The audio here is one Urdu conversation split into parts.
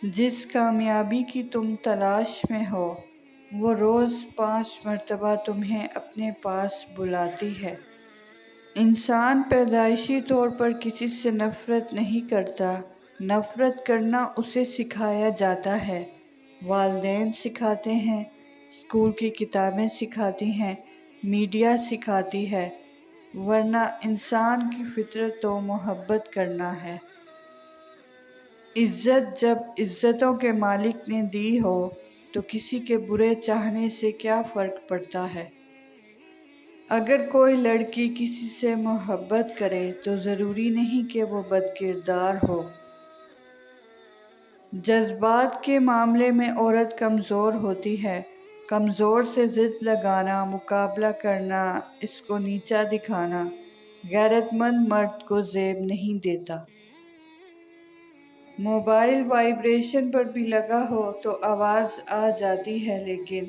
جس کامیابی کی تم تلاش میں ہو وہ روز 5 مرتبہ تمہیں اپنے پاس بلاتی ہے۔ انسان پیدائشی طور پر کسی سے نفرت نہیں کرتا، نفرت کرنا اسے سکھایا جاتا ہے۔ والدین سکھاتے ہیں، اسکول کی کتابیں سکھاتی ہیں، میڈیا سکھاتی ہے، ورنہ انسان کی فطرت تو محبت کرنا ہے۔ عزت جب عزتوں کے مالک نے دی ہو تو کسی کے برے چاہنے سے کیا فرق پڑتا ہے؟ اگر کوئی لڑکی کسی سے محبت کرے تو ضروری نہیں کہ وہ بد کردار ہو۔ جذبات کے معاملے میں عورت کمزور ہوتی ہے۔ کمزور سے ضد لگانا، مقابلہ کرنا، اس کو نیچا دکھانا غیرت مند مرد کو زیب نہیں دیتا۔ موبائل وائبریشن پر بھی لگا ہو تو آواز آ جاتی ہے، لیکن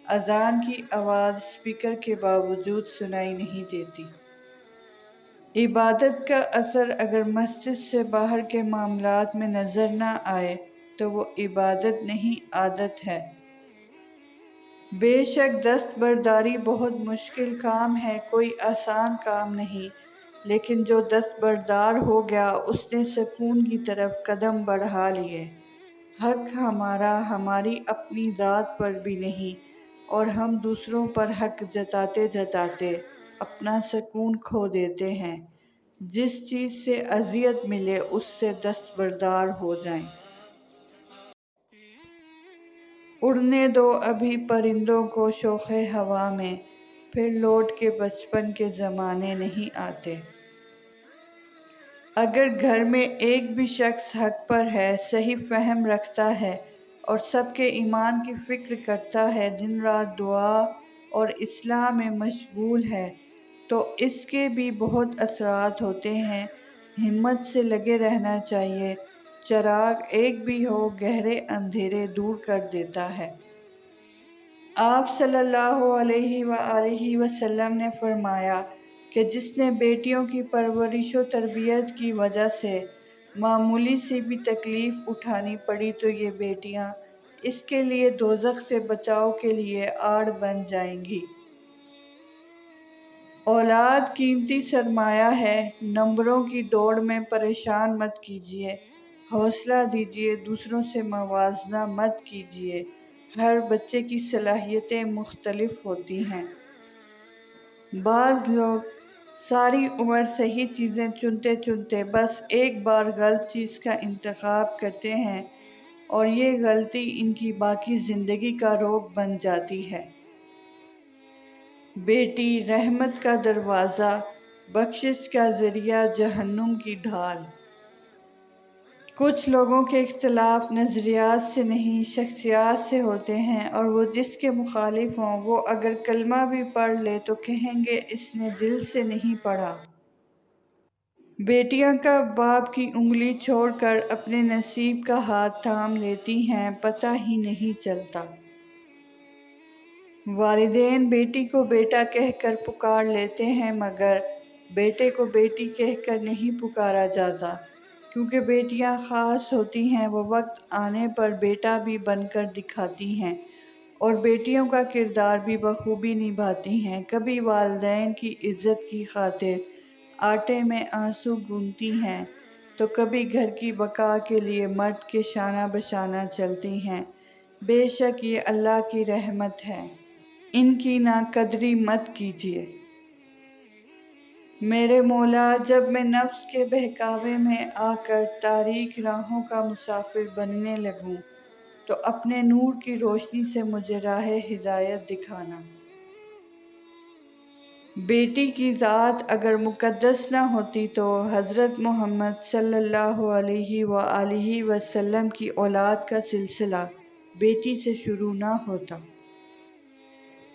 اذان کی آواز اسپیکر کے باوجود سنائی نہیں دیتی۔ عبادت کا اثر اگر مسجد سے باہر کے معاملات میں نظر نہ آئے تو وہ عبادت نہیں، عادت ہے۔ بے شک دستبرداری بہت مشکل کام ہے، کوئی آسان کام نہیں، لیکن جو دستبردار ہو گیا اس نے سکون کی طرف قدم بڑھا لیے۔ حق ہمارا ہماری اپنی ذات پر بھی نہیں، اور ہم دوسروں پر حق جتاتے جتاتے اپنا سکون کھو دیتے ہیں۔ جس چیز سے اذیت ملے اس سے دستبردار ہو جائیں۔ اڑنے دو ابھی پرندوں کو شوخ ہوا میں، پھر لوٹ کے بچپن کے زمانے نہیں آتے۔ اگر گھر میں ایک بھی شخص حق پر ہے، صحیح فہم رکھتا ہے اور سب کے ایمان کی فکر کرتا ہے، دن رات دعا اور اصلاح میں مشغول ہے، تو اس کے بھی بہت اثرات ہوتے ہیں۔ ہمت سے لگے رہنا چاہیے۔ چراغ ایک بھی ہو گہرے اندھیرے دور کر دیتا ہے۔ آپ صلی اللہ علیہ وآلہ وسلم نے فرمایا کہ جس نے بیٹیوں کی پرورش و تربیت کی وجہ سے معمولی سی بھی تکلیف اٹھانی پڑی تو یہ بیٹیاں اس کے لیے دوزخ سے بچاؤ کے لیے آڑ بن جائیں گی۔ اولاد قیمتی سرمایہ ہے، نمبروں کی دوڑ میں پریشان مت کیجیے، حوصلہ دیجیے، دوسروں سے موازنہ مت کیجیے۔ ہر بچے کی صلاحیتیں مختلف ہوتی ہیں۔ بعض لوگ ساری عمر صحیح چیزیں چنتے چنتے بس ایک بار غلط چیز کا انتخاب کرتے ہیں اور یہ غلطی ان کی باقی زندگی کا روگ بن جاتی ہے۔ بیٹی رحمت کا دروازہ، بخشش کا ذریعہ، جہنم کی ڈھال۔ کچھ لوگوں کے اختلاف نظریات سے نہیں، شخصیات سے ہوتے ہیں، اور وہ جس کے مخالف ہوں وہ اگر کلمہ بھی پڑھ لے تو کہیں گے اس نے دل سے نہیں پڑھا۔ بیٹیاں کب باپ کی انگلی چھوڑ کر اپنے نصیب کا ہاتھ تھام لیتی ہیں پتہ ہی نہیں چلتا۔ والدین بیٹی کو بیٹا کہہ کر پکار لیتے ہیں، مگر بیٹے کو بیٹی کہہ کر نہیں پکارا جاتا، کیونکہ بیٹیاں خاص ہوتی ہیں، وہ وقت آنے پر بیٹا بھی بن کر دکھاتی ہیں اور بیٹیوں کا کردار بھی بخوبی نبھاتی ہیں۔ کبھی والدین کی عزت کی خاطر آٹے میں آنسو گونتی ہیں تو کبھی گھر کی بقا کے لیے مرد کے شانہ بشانہ چلتی ہیں۔ بے شک یہ اللہ کی رحمت ہے، ان کی ناقدری مت کیجیے۔ میرے مولا، جب میں نفس کے بہکاوے میں آ کر تاریک راہوں کا مسافر بننے لگوں تو اپنے نور کی روشنی سے مجھے راہ ہدایت دکھانا۔ بیٹی کی ذات اگر مقدس نہ ہوتی تو حضرت محمد صلی اللہ علیہ وآلہ وسلم کی اولاد کا سلسلہ بیٹی سے شروع نہ ہوتا۔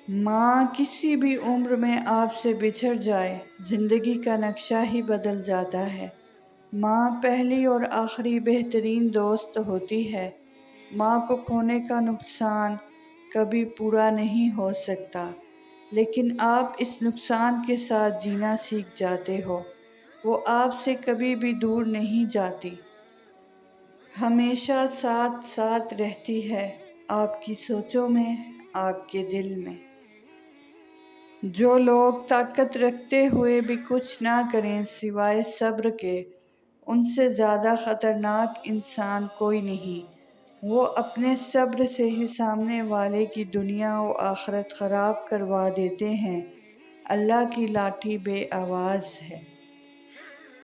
ماں کسی بھی عمر میں آپ سے بچھڑ جائے، زندگی کا نقشہ ہی بدل جاتا ہے۔ ماں پہلی اور آخری بہترین دوست ہوتی ہے۔ ماں کو کھونے کا نقصان کبھی پورا نہیں ہو سکتا، لیکن آپ اس نقصان کے ساتھ جینا سیکھ جاتے ہو۔ وہ آپ سے کبھی بھی دور نہیں جاتی۔ ہمیشہ ساتھ ساتھ رہتی ہے، آپ کی سوچوں میں، آپ کے دل میں۔ جو لوگ طاقت رکھتے ہوئے بھی کچھ نہ کریں سوائے صبر کے، ان سے زیادہ خطرناک انسان کوئی نہیں۔ وہ اپنے صبر سے ہی سامنے والے کی دنیا و آخرت خراب کروا دیتے ہیں۔ اللہ کی لاٹھی بے آواز ہے۔